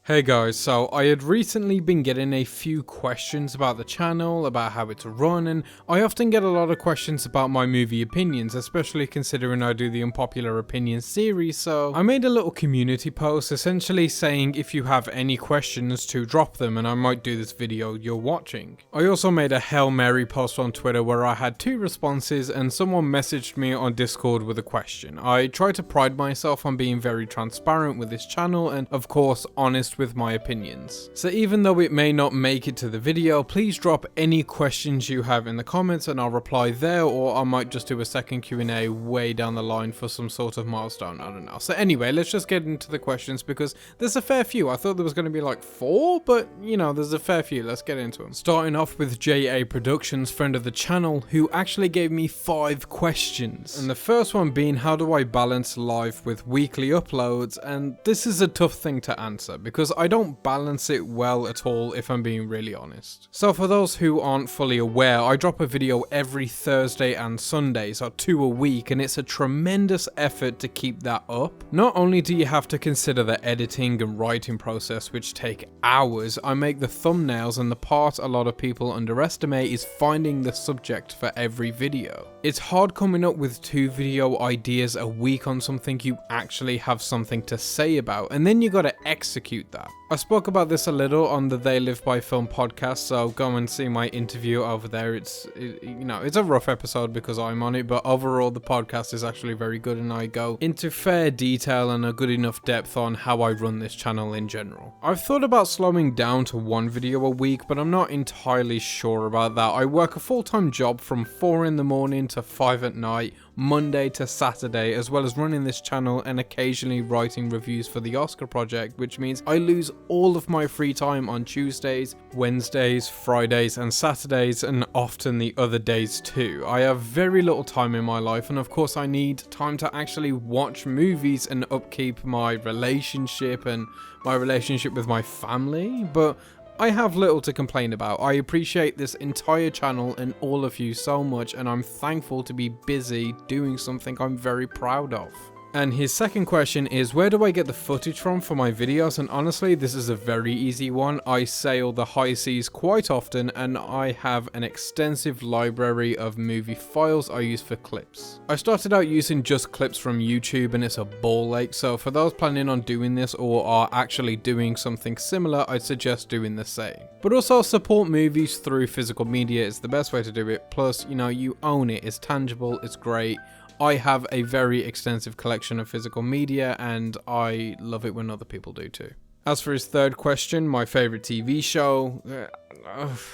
Hey guys, so I had recently been getting a few questions about the channel, about how it's run, and I often get a lot of questions about my movie opinions, especially considering I do the Unpopular Opinions series, so I made a little community post essentially saying if you have any questions to drop them and I might do this video you're watching. I also made a Hail Mary post on Twitter where I had 2 responses and someone messaged me on Discord with a question. I try to pride myself on being very transparent with this channel and of course honest with my opinions. So even though it may not make it to the video, please drop any questions you have in the comments and I'll reply there, or I might just do a second Q&A way down the line for some sort of milestone, I don't know. So anyway, let's just get into the questions because there's a fair few. I thought there was going to be like 4, but you know, there's a fair few. Let's get into them. Starting off with JA Productions, friend of the channel, who actually gave me 5 questions. And the first one being, how do I balance life with weekly uploads? And this is a tough thing to answer because I don't balance it well at all, if I'm being really honest. So for those who aren't fully aware, I drop a video every Thursday and Sunday, so 2 a week, and it's a tremendous effort to keep that up. Not only do you have to consider the editing and writing process, which take hours, I make the thumbnails, and the part a lot of people underestimate is finding the subject for every video. It's hard coming up with 2 video ideas a week on something you actually have something to say about, and then you gotta execute that. I spoke about this a little on the They Live by Film podcast, so go and see my interview over there. It's a rough episode because I'm on it, but overall the podcast is actually very good and I go into fair detail and a good enough depth on how I run this channel in general. I've thought about slowing down to 1 video a week, but I'm not entirely sure about that. I work a full-time job from 4 in the morning to 5 at night, Monday to Saturday, as well as running this channel and occasionally writing reviews for the Oscar project, which means I lose all of my free time on Tuesdays, Wednesdays, Fridays and Saturdays, and often the other days too. I have very little time in my life, and of course I need time to actually watch movies and upkeep my relationship and my relationship with my family, but I have little to complain about. I appreciate this entire channel and all of you so much, and I'm thankful to be busy doing something I'm very proud of. And his second question is, where do I get the footage from for my videos? And honestly, this is a very easy one. I sail the high seas quite often and I have an extensive library of movie files I use for clips. I started out using just clips from YouTube and it's a ball ache, so for those planning on doing this or are actually doing something similar, I'd suggest doing the same. But also support movies through physical media is the best way to do it. Plus, you own it, it's tangible, it's great. I have a very extensive collection of physical media and I love it when other people do too. As for his third question, my favorite TV show,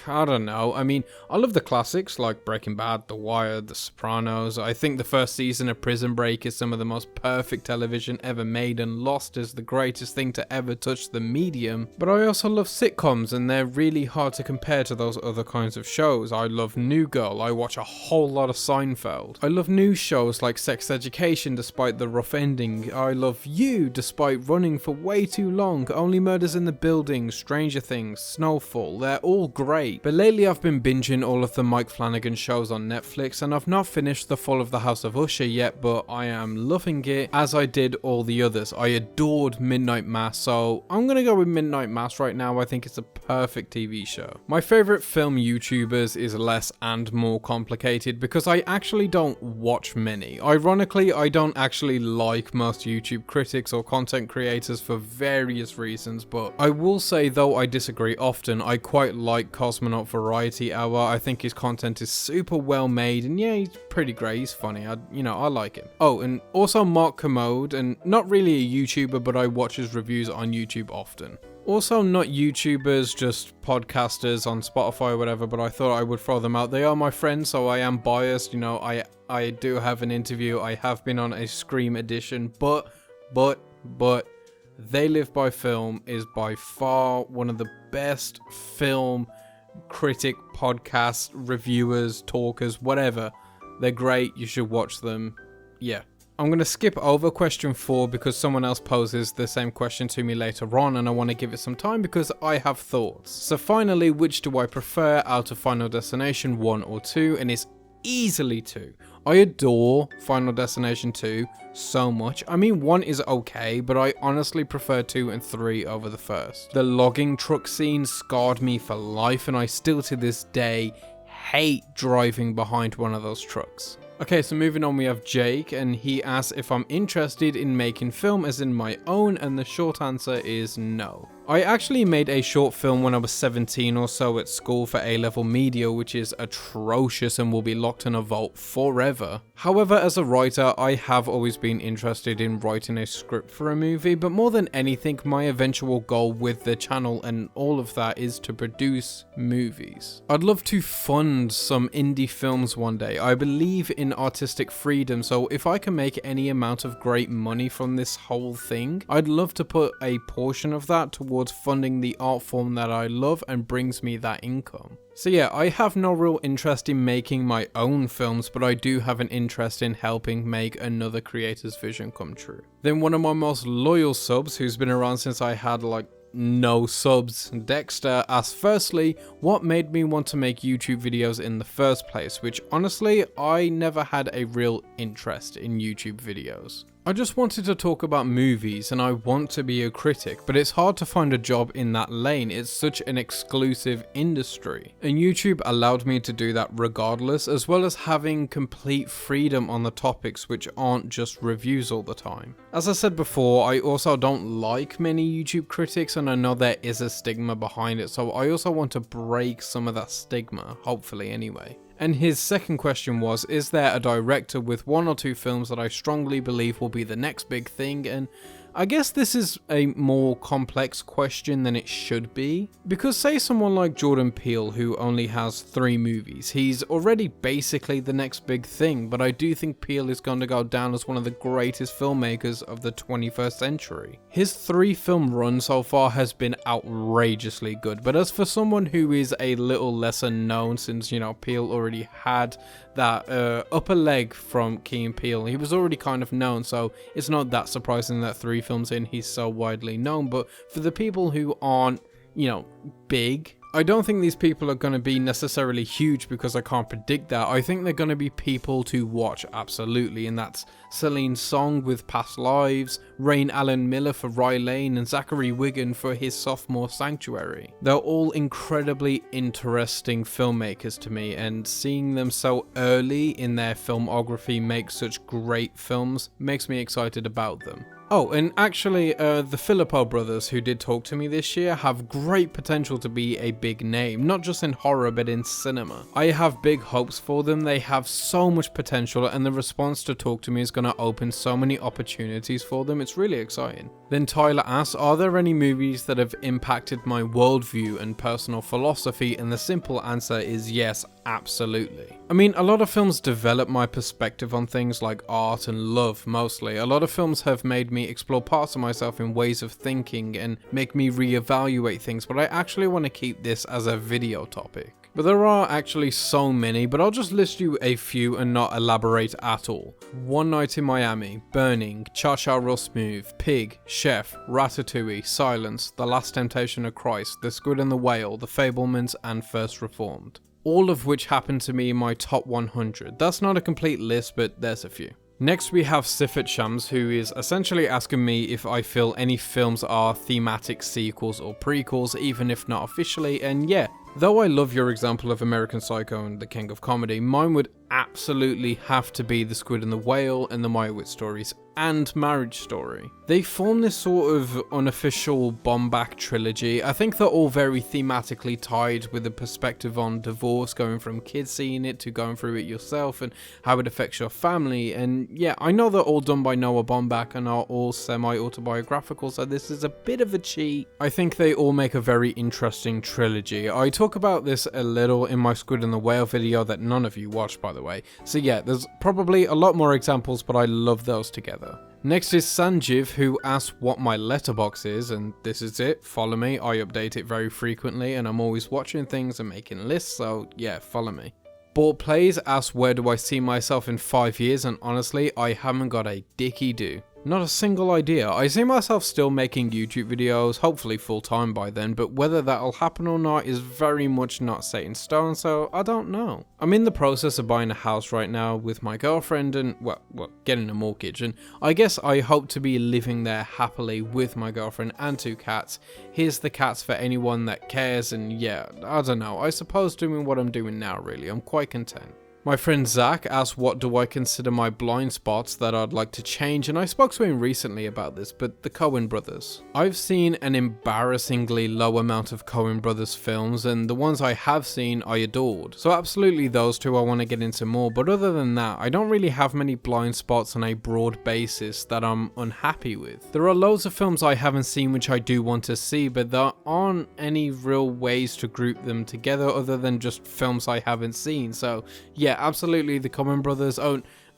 I don't know. I mean, I love the classics like Breaking Bad, The Wire, The Sopranos. I think the first season of Prison Break is some of the most perfect television ever made, and Lost is the greatest thing to ever touch the medium. But I also love sitcoms, and they're really hard to compare to those other kinds of shows. I love New Girl. I watch a whole lot of Seinfeld. I love new shows like Sex Education despite the rough ending. I love You despite running for way too long. Only Murders in the Building, Stranger Things, Snowfall, they're all great. But lately I've been binging all of the Mike Flanagan shows on Netflix, and I've not finished the full of the House of Usher yet, but I am loving it as I did all the others. I adored Midnight Mass, so I'm gonna go with Midnight Mass right now. I think it's a perfect TV show. My favorite film YouTubers is less and more complicated because I actually don't watch many. Ironically, I don't actually like most YouTube critics or content creators for various reasons, but I will say, though I disagree often, I quite like Cosmonaut Variety Hour. I think his content is super well made, and yeah, he's pretty great, he's funny, I like him. Oh, and also Mark Commode, and not really a YouTuber, but I watch his reviews on YouTube often. Also not YouTubers, just podcasters on Spotify or whatever, but I thought I would throw them out. They are my friends, so I am biased, I do have an interview, I have been on a Scream edition, but They Live by Film is by far one of the best film critic podcasts, reviewers, talkers, whatever. They're great, you should watch them. Yeah. I'm going to skip over question 4 because someone else poses the same question to me later on and I want to give it some time because I have thoughts. So finally, which do I prefer out of Final Destination 1 or 2? And it's easily 2. I adore Final Destination 2 so much. I mean, 1 is okay, but I honestly prefer 2 and 3 over the first. The logging truck scene scarred me for life, and I still to this day hate driving behind one of those trucks. Okay, so moving on, we have Jake, and he asks if I'm interested in making film as in my own, and the short answer is no. I actually made a short film when I was 17 or so at school for A-level media, which is atrocious and will be locked in a vault forever. However, as a writer, I have always been interested in writing a script for a movie, but more than anything, my eventual goal with the channel and all of that is to produce movies. I'd love to fund some indie films one day. I believe in artistic freedom, so if I can make any amount of great money from this whole thing, I'd love to put a portion of that towards funding the art form that I love and brings me that income. So yeah, I have no real interest in making my own films, but I do have an interest in helping make another creator's vision come true. Then one of my most loyal subs, who's been around since I had like no subs, Dexter, asked firstly, what made me want to make YouTube videos in the first place, which honestly, I never had a real interest in YouTube videos. I just wanted to talk about movies and I want to be a critic, but it's hard to find a job in that lane. It's such an exclusive industry. And YouTube allowed me to do that regardless, as well as having complete freedom on the topics which aren't just reviews all the time. As I said before, I also don't like many YouTube critics and I know there is a stigma behind it, so I also want to break some of that stigma, hopefully anyway. And his second question was, is there a director with 1 or 2 films that I strongly believe will be the next big thing? And I guess this is a more complex question than it should be, because say someone like Jordan Peele, who only has 3 movies, he's already basically the next big thing, but I do think Peele is going to go down as one of the greatest filmmakers of the 21st century. His 3-film run so far has been outrageously good, but as for someone who is a little lesser known, since, you know, Peele already had that upper leg from Key and Peele, he was already kind of known, so it's not that surprising that 3 films in he's so widely known. But for the people who aren't, you know, big, I don't think these people are going to be necessarily huge because I can't predict that. I think they're going to be people to watch, absolutely, and that's Celine Song with Past Lives, Rain Allen Miller for Rye Lane, and Zachary Wigan for his sophomore Sanctuary. They're all incredibly interesting filmmakers to me, and seeing them so early in their filmography make such great films makes me excited about them. Oh, and actually, the Filippo brothers who did talk to me this year have great potential to be a big name, not just in horror but in cinema. I have big hopes for them, they have so much potential, and the response to talk to me is going to open so many opportunities for them. It's really exciting. Then Tyler asks, are there any movies that have impacted my worldview and personal philosophy? And the simple answer is yes, absolutely. I mean, a lot of films develop my perspective on things like art and love mostly. A lot of films have made me explore parts of myself in ways of thinking and make me reevaluate things, but I actually want to keep this as a video topic. But there are actually so many, but I'll just list you a few and not elaborate at all. One Night in Miami, Burning, Cha-Cha Real Smooth, Pig, Chef, Ratatouille, Silence, The Last Temptation of Christ, The Squid and the Whale, The Fabelmans, and First Reformed. All of which happen to me in my top 100. That's not a complete list, but there's a few. Next we have Sifat Shams, who is essentially asking me if I feel any films are thematic sequels or prequels, even if not officially, and yeah, though I love your example of American Psycho and The King of Comedy, mine would absolutely have to be The Squid and the Whale and The Meyerowitz Stories and Marriage Story. They form this sort of unofficial Baumbach trilogy. I think they're all very thematically tied with a perspective on divorce, going from kids seeing it to going through it yourself and how it affects your family. And yeah, I know they're all done by Noah Baumbach and are all semi-autobiographical, so this is a bit of a cheat. I think they all make a very interesting trilogy. I talk about this a little in my Squid and the Whale video that none of you watched, by the way. So yeah, there's probably a lot more examples, but I love those together. Next is Sanjiv, who asked what my letterbox is, and this is it. Follow me. I update it very frequently and I'm always watching things and making lists, so yeah, follow me. Bought Plays asked where do I see myself in 5 years, and honestly, I haven't got a dicky do. Not a single idea. I see myself still making YouTube videos, hopefully full time by then, but whether that'll happen or not is very much not set in stone, so I don't know. I'm in the process of buying a house right now with my girlfriend and, well, getting a mortgage, and I guess I hope to be living there happily with my girlfriend and 2 cats. Here's the cats for anyone that cares, and yeah, I don't know, I suppose doing what I'm doing now really, I'm quite content. My friend Zach asked what do I consider my blind spots that I'd like to change, and I spoke to him recently about this, but the Coen brothers. I've seen an embarrassingly low amount of Coen brothers films, and the ones I have seen I adored. So absolutely those two I want to get into more, but other than that, I don't really have many blind spots on a broad basis that I'm unhappy with. There are loads of films I haven't seen which I do want to see, but there aren't any real ways to group them together other than just films I haven't seen, so yeah, absolutely the Coen brothers.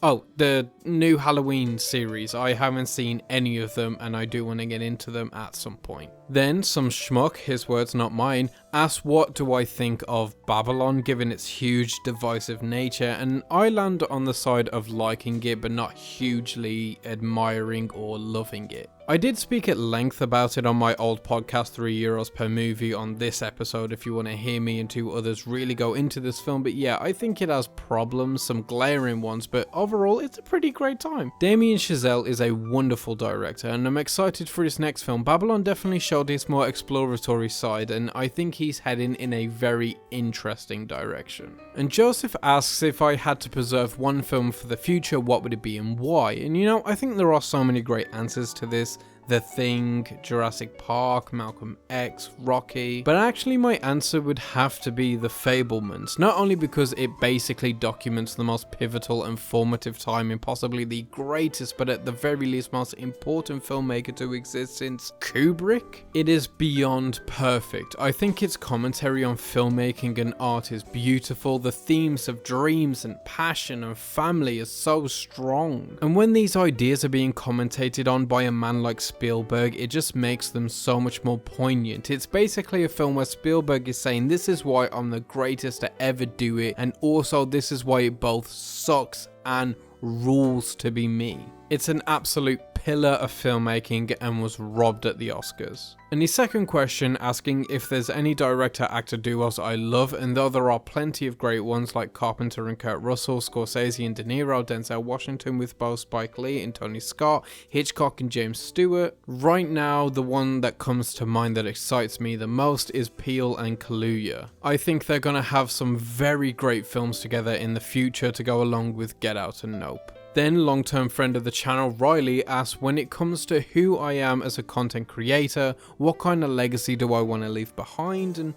Oh, the new Halloween series. I haven't seen any of them and I do want to get into them at some point. Then some schmuck, his words not mine, asked what do I think of Babylon given its huge divisive nature, and I land on the side of liking it but not hugely admiring or loving it. I did speak at length about it on my old podcast €3 per movie on this episode if you want to hear me and 2 others really go into this film, but yeah, I think it has problems, some glaring ones, but overall it's a pretty great time. Damien Chazelle is a wonderful director and I'm excited for his next film. Babylon definitely showed his more exploratory side and I think he's heading in a very interesting direction. And Joseph asks if I had to preserve one film for the future, what would it be and why? And you know, I think there are so many great answers to this. The Thing, Jurassic Park, Malcolm X, Rocky, but actually my answer would have to be The Fabelmans, not only because it basically documents the most pivotal and formative time in possibly the greatest, but at the very least most important filmmaker to exist since Kubrick. It is beyond perfect. I think its commentary on filmmaking and art is beautiful. The themes of dreams and passion and family are so strong. And when these ideas are being commentated on by a man like Spielberg, it just makes them so much more poignant. It's basically a film where Spielberg is saying this is why I'm the greatest to ever do it, and also this is why it both sucks and rules to be me. It's an absolute pillar of filmmaking and was robbed at the Oscars. And his second question asking if there's any director-actor duos I love, and though there are plenty of great ones like Carpenter and Kurt Russell, Scorsese and De Niro, Denzel Washington with both Spike Lee and Tony Scott, Hitchcock and James Stewart, right now the one that comes to mind that excites me the most is Peele and Kaluuya. I think they're gonna have some very great films together in the future to go along with Get Out and Nope. Then long-term friend of the channel Riley asks, when it comes to who I am as a content creator, what kind of legacy do I want to leave behind? And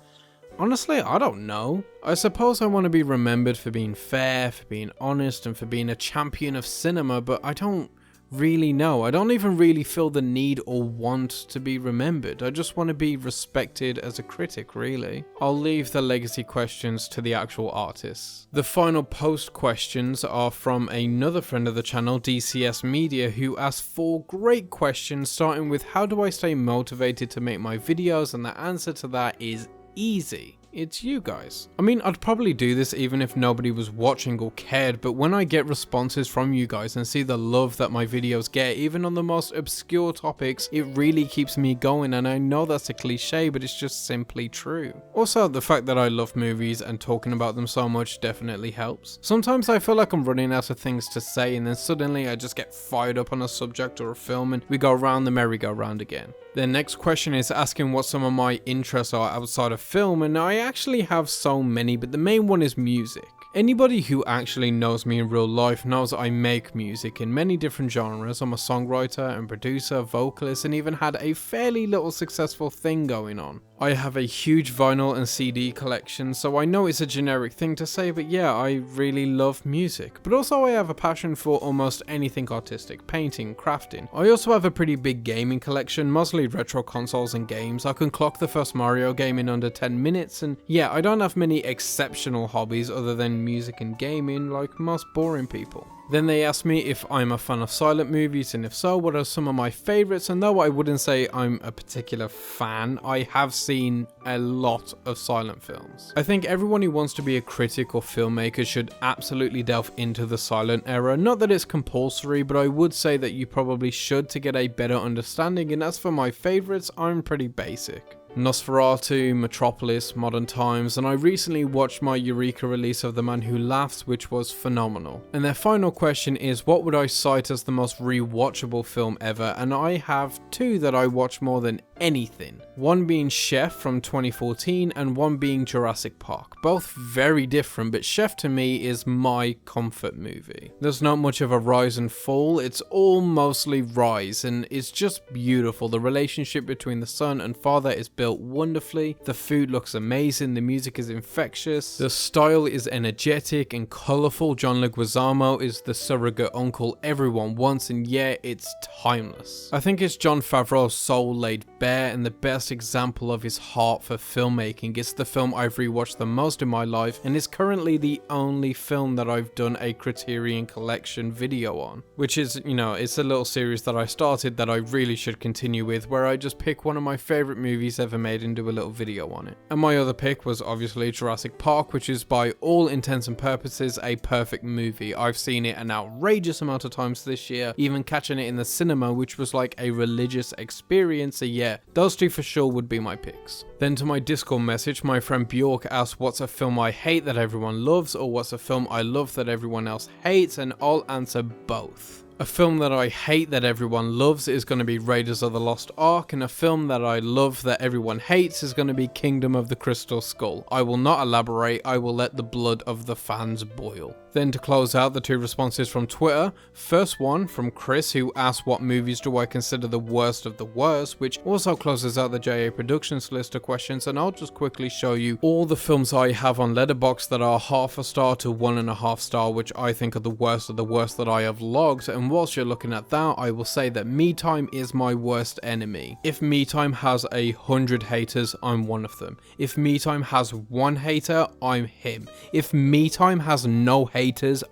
honestly, I don't know. I suppose I want to be remembered for being fair, for being honest, and for being a champion of cinema, but I don't really know. I don't even really feel the need or want to be remembered. I just want to be respected as a critic, really. I'll leave the legacy questions to the actual artists. The final post questions are from another friend of the channel, DCS Media, who asked 4 great questions, starting with how do I stay motivated to make my videos, and the answer to that is easy. It's you guys. I mean, I'd probably do this even if nobody was watching or cared, but when I get responses from you guys and see the love that my videos get, even on the most obscure topics, it really keeps me going, and I know that's a cliche, but it's just simply true. Also, the fact that I love movies and talking about them so much definitely helps. Sometimes I feel like I'm running out of things to say, and then suddenly I just get fired up on a subject or a film and we go round the merry-go-round again. The next question is asking what some of my interests are outside of film, and I actually have so many, but the main one is music. Anybody who actually knows me in real life knows I make music in many different genres. I'm a songwriter and producer, vocalist, and even had a fairly little successful thing going on. I have a huge vinyl and CD collection, so I know it's a generic thing to say, but yeah, I really love music. But also I have a passion for almost anything artistic, painting, crafting. I also have a pretty big gaming collection, mostly retro consoles and games. I can clock the first Mario game in under 10 minutes, and yeah, I don't have many exceptional hobbies other than music and gaming like most boring people. Then they asked me if I'm a fan of silent movies, and if so, what are some of my favourites. And though I wouldn't say I'm a particular fan, I have seen a lot of silent films. I think everyone who wants to be a critic or filmmaker should absolutely delve into the silent era. Not that it's compulsory, but I would say that you probably should to get a better understanding. And as for my favourites, I'm pretty basic. Nosferatu, Metropolis, Modern Times, and I recently watched my Eureka release of The Man Who Laughs, which was phenomenal. And their final question is, what would I cite as the most rewatchable film ever? And I have two that I watch more than anything. One being Chef from 2014 and one being Jurassic Park. Both very different, but Chef to me is my comfort movie. There's not much of a rise and fall, it's all mostly rise, and it's just beautiful. The relationship between the son and father is built wonderfully, the food looks amazing, the music is infectious, the style is energetic and colourful. John Leguizamo is the surrogate uncle everyone wants, and yeah, it's timeless. I think it's Jon Favreau's soul laid bare and the best example of his heart for filmmaking. It's the film I've rewatched the most in my life, and it's currently the only film that I've done a Criterion Collection video on, which is, you know, it's a little series that I started that I really should continue with, where I just pick one of my favourite movies ever made and do a little video on it. And my other pick was obviously Jurassic Park, which is by all intents and purposes a perfect movie. I've seen it an outrageous amount of times this year, even catching it in the cinema, which was like a religious experience. So yeah, those two for sure would be my picks. Then to my Discord message, my friend Bjork asked what's a film I hate that everyone loves, or what's a film I love that everyone else hates, and I'll answer both. A film that I hate that everyone loves is going to be Raiders of the Lost Ark, and a film that I love that everyone hates is going to be Kingdom of the Crystal Skull. I will not elaborate, I will let the blood of the fans boil. Then to close out, the two responses from Twitter. First one from Chris, who asked what movies do I consider the worst of the worst, which also closes out the JA Productions list of questions, and I'll just quickly show you all the films I have on Letterboxd that are 0.5 star to 1.5 star, which I think are the worst of the worst that I have logged. And whilst you're looking at that, I will say that Me Time is my worst enemy. If Me Time has 100 haters, I'm one of them. If Me Time has one hater, I'm him. If Me Time has no haters,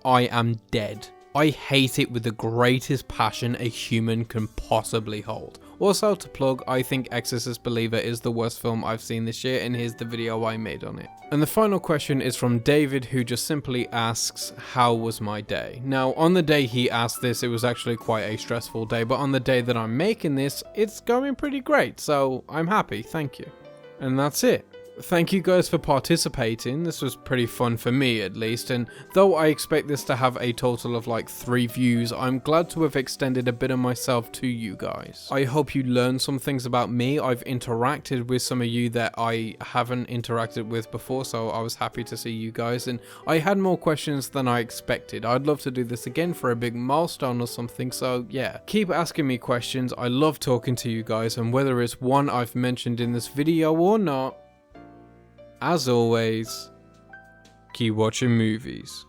I am dead. I hate it with the greatest passion a human can possibly hold. Also to plug, I think Exorcist Believer is the worst film I've seen this year, and here's the video I made on it. And the final question is from David, who just simply asks, how was my day? Now, on the day he asked this, it was actually quite a stressful day, but on the day that I'm making this, it's going pretty great, so I'm happy, thank you. And that's it. Thank you guys for participating. This was pretty fun for me at least, and though I expect this to have a total of like 3 views, I'm glad to have extended a bit of myself to you guys. I hope you learned some things about me. I've interacted with some of you that I haven't interacted with before, so I was happy to see you guys, and I had more questions than I expected. I'd love to do this again for a big milestone or something, so yeah, keep asking me questions. I love talking to you guys, and whether it's one I've mentioned in this video or not, as always, keep watching movies.